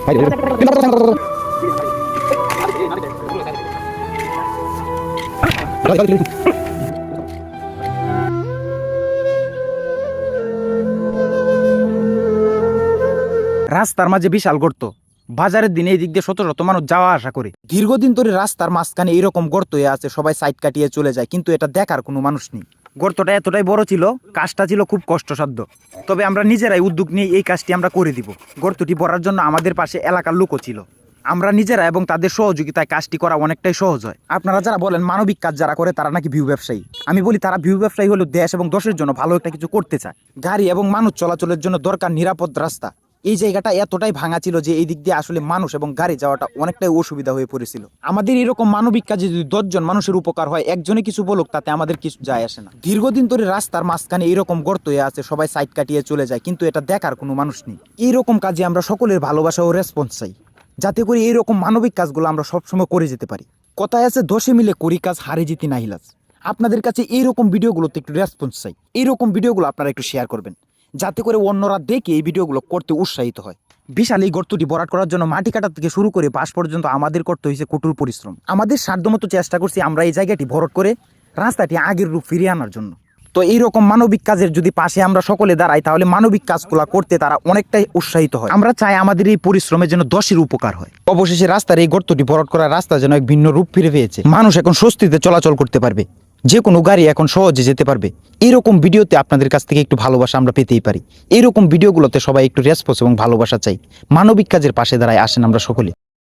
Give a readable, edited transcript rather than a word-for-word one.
রাস্তার মাঝে বিশাল গর্ত। বাজারের দিনে এই দিক দিয়ে শত শত মানুষ যাওয়া আসা করে। দীর্ঘদিন ধরে রাস্তার মাঝখানে এরকম গর্ত হয়ে আছে, সবাই সাইড কাটিয়ে চলে যায়, কিন্তু এটা দেখার কোনো মানুষ নেই। গর্তটা এতটাই বড় ছিল, কাজটা ছিল খুব কষ্টসাধ্য। তবে আমরা নিজেরাই উদ্যোগ নিয়ে এই কাজটি আমরা করে দিব। গর্তটি ভরার জন্য আমাদের পাশে এলাকার লোকও ছিল। আমরা নিজেরা এবং তাদের সহযোগিতায় কাজটি করা অনেকটাই সহজ হয়। আপনারা যারা বলেন মানবিক কাজ যারা করে তারা নাকি ভিউ ব্যবসায়ী, আমি বলি তারা ভিউ ব্যবসায়ী হলেও দেশ এবং দশের জন্য ভালো একটা কিছু করতে চায়। গাড়ি এবং মানুষ চলাচলের জন্য দরকার নিরাপদ রাস্তা। এই জায়গাটা এতটাই ভাঙা ছিল যে এই দিক দিয়ে আসলে মানুষ এবং গাড়ি যাওয়াটা অনেকটাই অসুবিধা হয়ে পড়েছিল। আমাদের এরকম মানবিক কাজে যদি 10 জন মানুষের উপকার হয়, একজনে কিছু বলুক, তাতে আমাদের কিছু যায় আসে না। দীর্ঘদিন ধরে রাস্তার মাঝখানে এরকম গর্ত হয়ে আছে, সবাই সাইড কাটিয়ে চলে যায়, কিন্তু এটা দেখার কোনো মানুষ নেই। এইরকম কাজে আমরা সকলের ভালোবাসা ও রেসপন্স চাই, যাতে করে এইরকম মানবিক কাজগুলো আমরা সবসময় করে যেতে পারি। কথায় আছে 10 মিলে করি কাজ, হারে জিতি নাহিলাজ। আপনাদের কাছে এইরকম ভিডিওগুলোতে একটু রেসপন্স চাই। এইরকম ভিডিওগুলো আপনারা একটু শেয়ার করবেন, যাতে করে অন্যরা দেখে এই ভিডিওগুলো করতে উৎসাহিত হয়। বিশাল এই গর্তটি ভরাট করার জন্য মাটি কাটা থেকে শুরু করে বাঁশ পর্যন্ত আমাদের করতে হয়েছে কঠোর পরিশ্রম। আমাদের সাধ্যমতো চেষ্টা করছি আমরা এই জায়গাটি ভরাট করে রাস্তাটি আগের রূপ ফিরিয়ে আনার জন্য। তো এইরকম মানবিক কাজের যদি পাশে আমরা সকলে দাঁড়াই, তাহলে মানবিক কাজগুলো করতে তারা অনেকটাই উৎসাহিত হয়। আমরা চাই আমাদের এই পরিশ্রমের যেন 10-এর উপকার হয়। অবশেষে রাস্তার এই গর্তটি ভরাট করার রাস্তা যেন এক ভিন্ন রূপ ফিরে পেয়েছে। মানুষ এখন স্বস্তিতে চলাচল করতে পারবে, যে কোনো গাড়ি এখন সহজে যেতে পারবে। এরকম ভিডিওতে আপনাদের কাছ থেকে একটু ভালোবাসা আমরা পেতেই পারি। এরকম ভিডিওগুলোতে সবাই একটু রেসপন্স এবং ভালোবাসা চাই। মানবিক কাজের পাশে দাঁড়ায় আসেন আমরা সকলে।